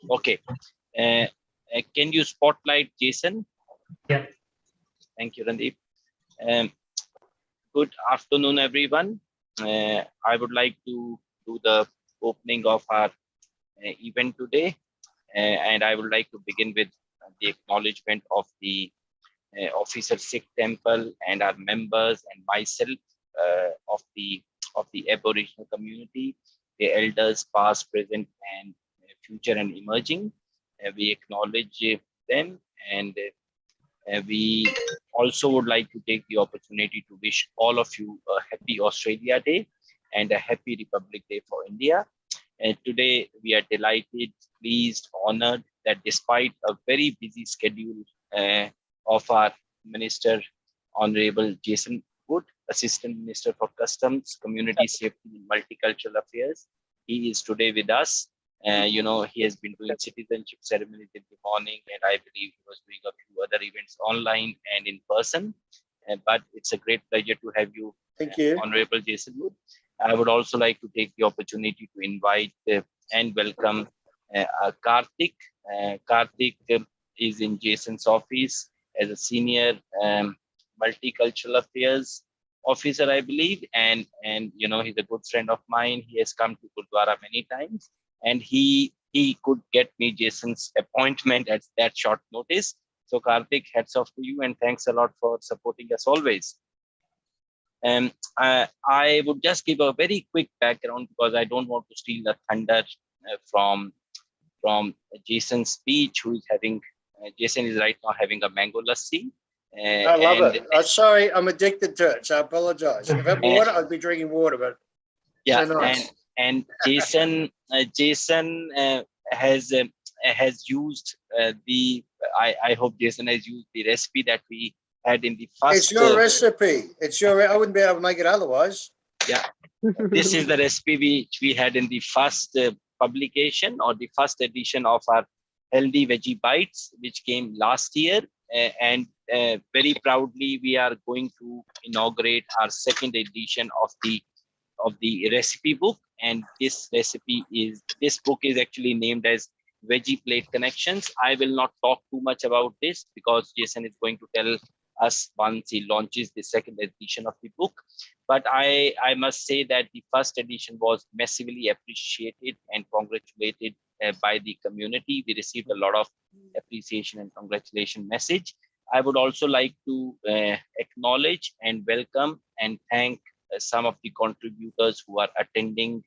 Okay. Can you spotlight Jason? Yeah. Thank you, Randeep. Good afternoon, everyone. I would like to do the opening of our event today. And I would like to begin with the acknowledgement of the Officer Sikh Temple and our members and myself of the Aboriginal community, the elders past, present, and future and emerging. We acknowledge them, and we also would like to take the opportunity to wish all of you a happy Australia Day and a happy Republic Day for India. And today we are delighted, pleased, honored that despite a very busy schedule of our Minister, Honorable Jason Wood, Assistant Minister for Customs, Community Safety and Multicultural Affairs, he is today with us. He has been doing citizenship ceremonies in the morning, and I believe he was doing a few other events online and in person. But it's a great pleasure to have you, Thank you, Honorable Jason Wood. I would also like to take the opportunity to invite and welcome Karthik. Karthik is in Jason's office as a senior multicultural affairs officer, I believe, and he's a good friend of mine. He has come to Gurdwara many times, and he could get me Jason's appointment at that short notice. So Karthik, hats off to you, and thanks a lot for supporting us always. I would just give a very quick background because I don't want to steal the thunder from Jason's speech, who is having, Jason is right now having a mango lassi. I love it. I'm sorry, I'm addicted to it, so I apologize. If I had water, I'd be drinking water, but yeah, so nice. and Jason has used I hope Jason has used the recipe that we had in the first. It's your recipe. It's your. I wouldn't be able to make it otherwise. Yeah, this is the recipe which we had in the first publication or the first edition of our Healthy Veggie Bites, which came last year, and very proudly we are going to inaugurate our second edition of the recipe book. And this book is actually named as Vege Plate Connections. I will not talk too much about this because Jason is going to tell us once he launches the second edition of the book. But I must say that the first edition was massively appreciated and congratulated by the community. We received a lot of appreciation and congratulation message. I would also like to acknowledge and welcome and thank some of the contributors who are attending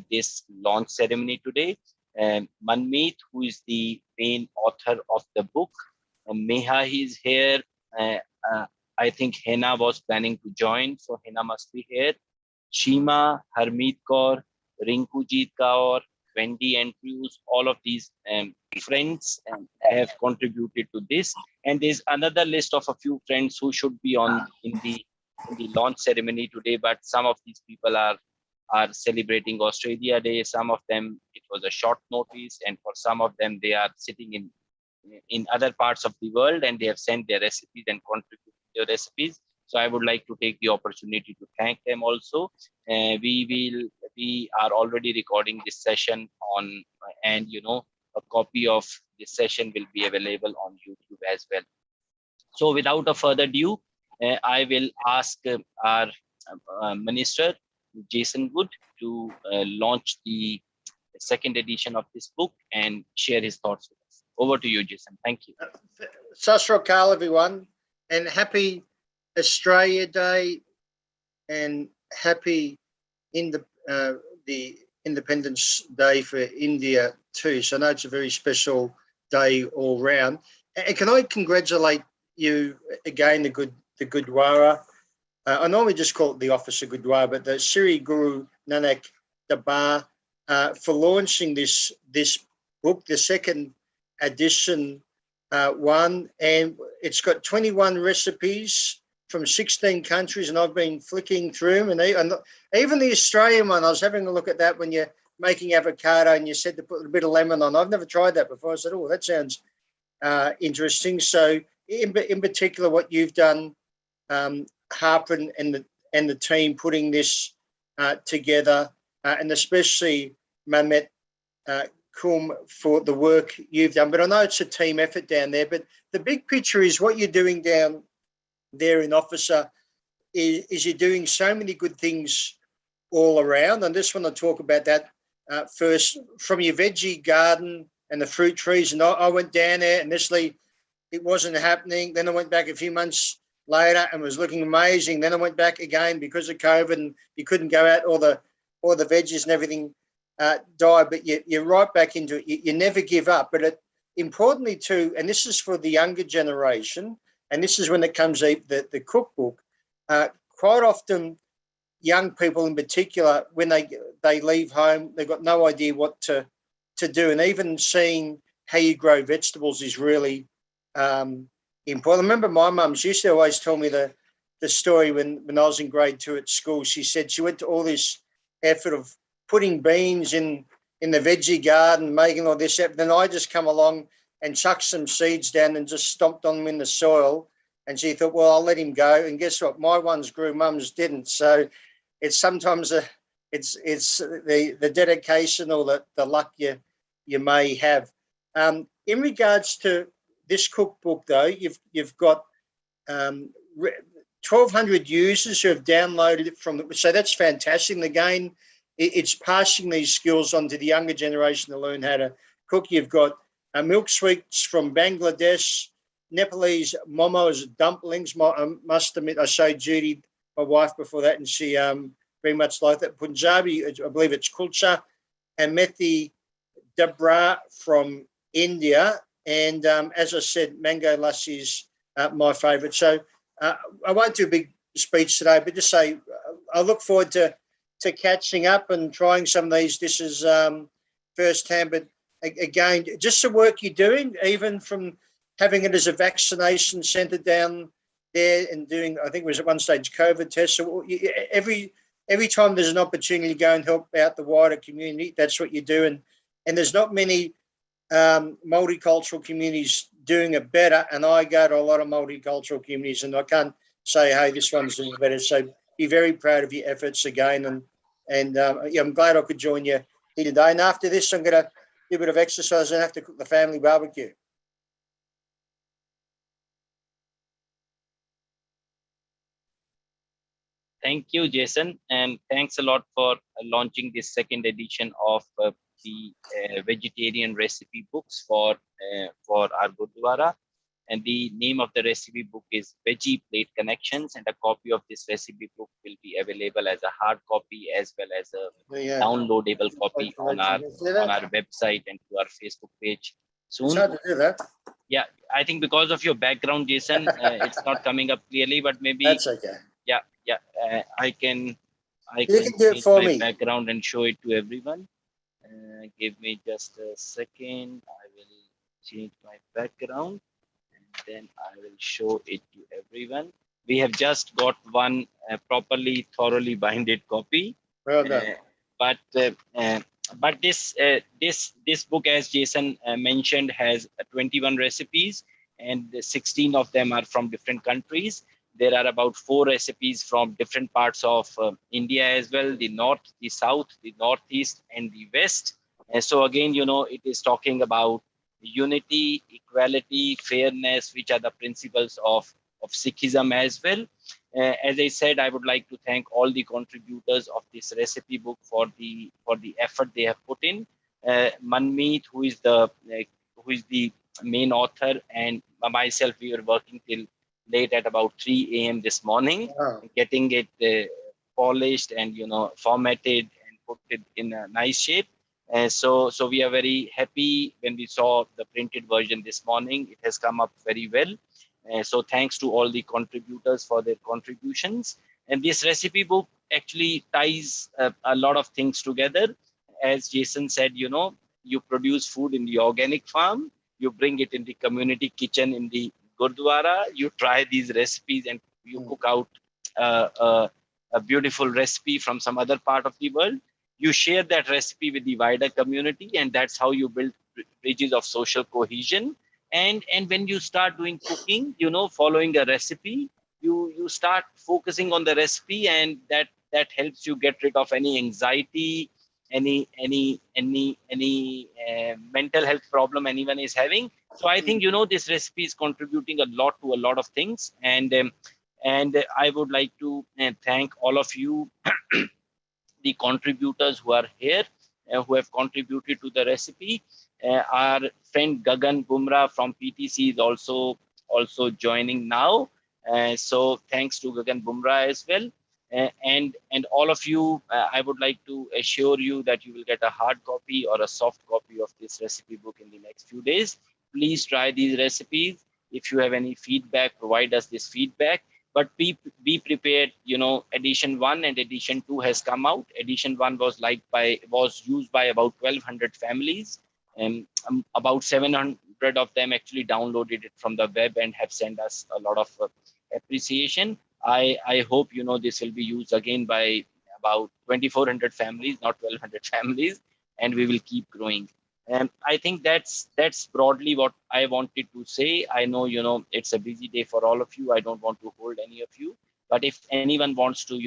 this launch ceremony today. Manmeet, who is the main author of the book. Meha is here. I think Hena was planning to join, so Hena must be here. Shima, Harmeet Kaur, Rinkujeet Kaur, Wendy Andrews, all of these friends have contributed to this. And there's another list of a few friends who should be in the launch ceremony today, but some of these people are celebrating Australia Day. Some of them, it was a short notice, and for some of them, they are sitting in other parts of the world, and they have sent their recipes and contributed their recipes. So I would like to take the opportunity to thank them also. We are already recording this session and a copy of this session will be available on YouTube as well. So without a further ado, I will ask our Minister, Jason Wood, to launch the second edition of this book and share his thoughts with us. Over to you, Jason. Thank you. Sasra Kal, everyone, and happy Australia Day and happy the Independence Day for India too. So I know it's a very special day all round. And can I congratulate you again, the Gurdwara. I normally just call it the Office of Gurdwara, but the Sri Guru Nanak Darbar for launching this book, the second edition one, and it's got 21 recipes from 16 countries, and I've been flicking through them, and even the Australian one, I was having a look at that when you're making avocado and you said to put a bit of lemon on. I've never tried that before. I said, oh, that sounds interesting. So in particular, what you've done, Harper and the team putting this together, and especially Mamet Kum, for the work you've done. But I know it's a team effort down there. But the big picture is what you're doing down there in Officer is you're doing so many good things all around. And I just want to talk about that first, from your veggie garden and the fruit trees. And I went down there, initially it wasn't happening. Then I went back a few months later and was looking amazing. Then I went back again because of COVID and you couldn't go out, all the veggies and everything died. But you're right back into it. You never give up. But importantly too, and this is for the younger generation, and this is when it comes to the cookbook, quite often young people in particular, when they leave home, they've got no idea what to do. And even seeing how you grow vegetables is really important. I remember my mum, she used to always tell me the story when I was in grade 2 at school. She said she went to all this effort of putting beans in the veggie garden, making all this effort. Then I just come along and chucked some seeds down and just stomped on them in the soil. And she thought, well, I'll let him go. And guess what? My ones grew, mum's didn't. So it's sometimes it's the dedication or the luck you may have. In regards to this cookbook, though, you've got 1,200 users who have downloaded it so that's fantastic. And again, it's passing these skills on to the younger generation to learn how to cook. You've got milk sweets from Bangladesh, Nepalese momos, dumplings. I must admit, I showed Judy, my wife, before that, and she very much liked that. Punjabi, I believe it's kulcha, and methi dabra from India. And as I said, mango lassi is my favourite. So I won't do a big speech today, but just say I look forward to catching up and trying some of these dishes firsthand. But again, just the work you're doing, even from having it as a vaccination centre down there and doing, I think it was at one stage, COVID tests. So every time there's an opportunity to go and help out the wider community, that's what you do. And there's not many multicultural communities doing it better. And I go to a lot of multicultural communities and I can't say, hey, this one's doing better. So be very proud of your efforts again. And yeah, I'm glad I could join you here today. And after this, I'm going to do a bit of exercise and have to cook the family barbecue. Thank you, Jason, and thanks a lot for launching this second edition of the vegetarian recipe books for our Gurdwara. And the name of the recipe book is Vege Plate Connections, and a copy of this recipe book will be available as a hard copy as well as a downloadable copy on our website and to our Facebook page soon. It's hard to do that. Yeah, I think because of your background, Jason, it's not coming up clearly, but maybe that's okay. Yeah, I can do it for my me. background and show it to everyone. Give me just a second. I will change my background and then I will show it to everyone. We have just got one properly, thoroughly binded copy. Well done. But this book, as Jason mentioned, has 21 recipes, and 16 of them are from different countries. There are about 4 recipes from different parts of India as well, the north, the south, the northeast, and the west. And so again, it is talking about unity, equality, fairness, which are the principles of Sikhism as well. As I said, I would like to thank all the contributors of this recipe book for the effort they have put in. Manmeet, who is the main author, and myself, we were working till late at about 3 a.m. this morning, getting it polished and formatted and put it in a nice shape. So we are very happy when we saw the printed version this morning. It has come up very well. So thanks to all the contributors for their contributions. And this recipe book actually ties a lot of things together. As Jason said, you produce food in the organic farm, you bring it in the community kitchen in the Gurdwara, you try these recipes and you cook out a beautiful recipe from some other part of the world. You share that recipe with the wider community, and that's how you build bridges of social cohesion. And when you start doing cooking, following a recipe, you start focusing on the recipe, and that helps you get rid of any anxiety mental health problem anyone is having. So I think, this recipe is contributing a lot to a lot of things. And I would like to thank all of you, the contributors who are here, who have contributed to the recipe. Our friend Gagan Bumrah from PTC is also joining now. So thanks to Gagan Bumrah as well. And all of you, I would like to assure you that you will get a hard copy or a soft copy of this recipe book in the next few days. Please try these recipes. If you have any feedback, provide us this feedback. But be prepared. Edition 1 and edition 2 has come out. Edition 1 was used by about 1,200 families, and about 700 of them actually downloaded it from the web and have sent us a lot of appreciation. I hope this will be used again by about 2,400 families, not 1,200 families, and we will keep growing. And I think that's broadly what I wanted to say. I know, it's a busy day for all of you. I don't want to hold any of you, but if anyone wants to,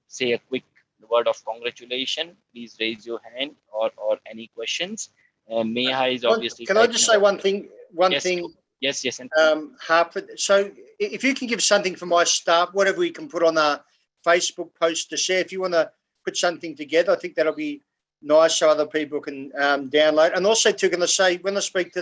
say a quick word of congratulation, please raise your hand, or any questions. Meha is obviously. Can I just say one thing? Yes. Thing. Yes. Harper. So if you can give something for my staff, whatever we can put on a Facebook post to share, if you want to put something together, I think that'll be nice so other people can download. And also too, can I say, when I speak to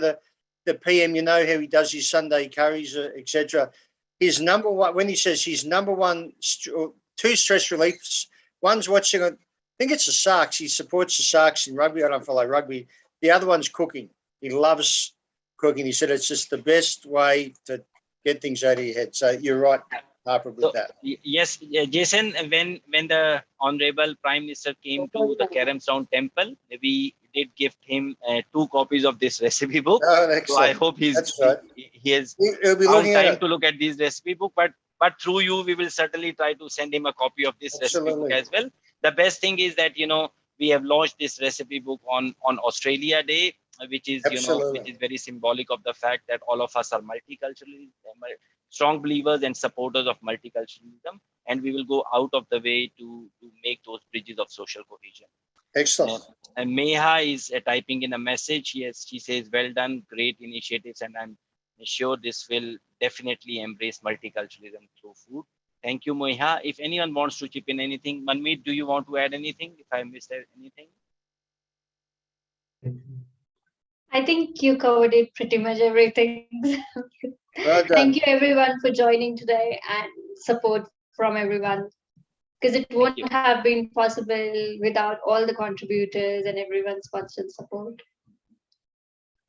the PM, how he does his Sunday curries, etc. His number one, when he says his number one, two stress reliefs, one's watching, I think it's the Sharks. He supports the Sharks in rugby. I don't follow rugby. The other one's cooking. He loves cooking. He said it's just the best way to get things out of your head. So you're right, Harper, with that. Yes, Jason, when the Honorable Prime Minister came to the Karamsound Temple, we did gift him 2 copies of this recipe book. Oh, so I hope he has found time to look at this recipe book. But through you, we will certainly try to send him a copy of this recipe book as well. The best thing is that we have launched this recipe book on Australia Day, which is which is very symbolic of the fact that all of us are multicultural, strong believers and supporters of multiculturalism, and we will go out of the way to make those bridges of social cohesion. Excellent. And Meha is typing in a message. She says, well done, great initiatives, and I'm sure this will definitely embrace multiculturalism through food. Thank you, Meha. If anyone wants to chip in anything, Manmeet, do you want to add anything? If I missed anything? I think you covered it pretty much everything. Well done. Thank you everyone for joining today and support from everyone, because it won't have been possible without all the contributors and everyone's constant support.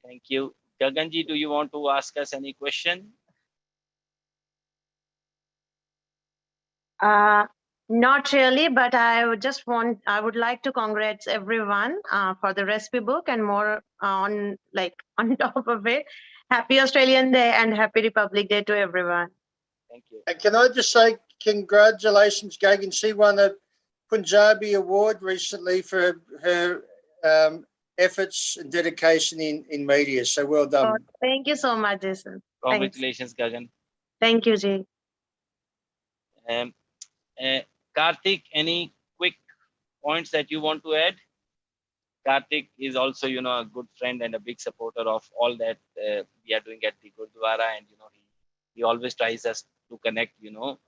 Thank you. Gaganji, do you want to ask us any question? Not really, but I would like to congratulate everyone for the recipe book, and more on top of it, Happy Australian Day and Happy Republic Day to everyone. Thank you. And can I just say congratulations, Gagan. She won a Punjabi award recently for her efforts and dedication in media. So well done. Oh, thank you so much, Jason. Congratulations, Gagan. Thank you, Jay. Karthik, any quick points that you want to add? Karthik is also, a good friend and a big supporter of all that we are doing at the Gurdwara, and he always tries us to connect,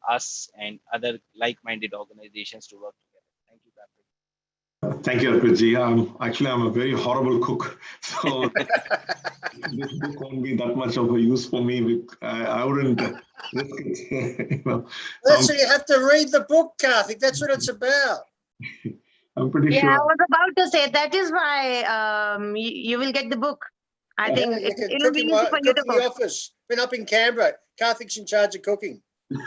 us and other like-minded organizations to work together. Thank you, Karthik. Thank you, Arpitji. Actually, I'm a very horrible cook, so this book won't be that much of a use for me. I wouldn't risk it. That's so you have to read the book, Karthik. That's what it's about. I'm pretty sure. Yeah, I was about to say that is why you will get the book. I think it'll be easy for you to cook. Office. Been up in Canberra. Karthik's in charge of cooking.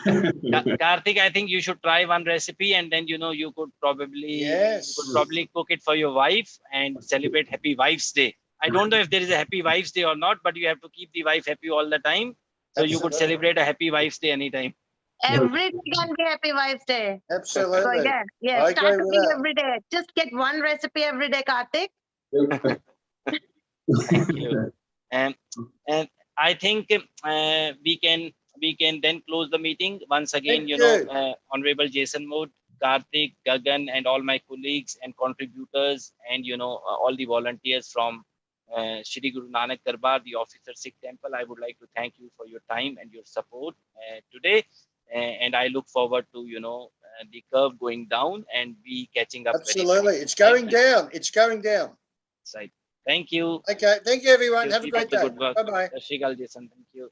Karthik, I think you should try one recipe, and then you could probably cook it for your wife and celebrate Happy Wife's Day. I don't know if there is a Happy Wife's Day or not, but you have to keep the wife happy all the time. So you could celebrate a Happy Wife's Day anytime. Every day can be Happy Wife's Day. Absolutely. So yeah, start cooking every day. Just get one recipe every day, Karthik. Thank you. And I think we can then close the meeting once again. Honorable Jason Mood, Karthik, Gagan, and all my colleagues and contributors, and all the volunteers from Shri Guru Nanak Darbar, the Officer Sikh Temple. I would like to thank you for your time and your support today, and I look forward to the curve going down and we catching up. Absolutely, it's going down. It's going down. Right. Thank you. Okay, thank you, everyone. Have a Keep great up the day. good work. Bye bye. Sat Shri Akal, Jason. Thank you.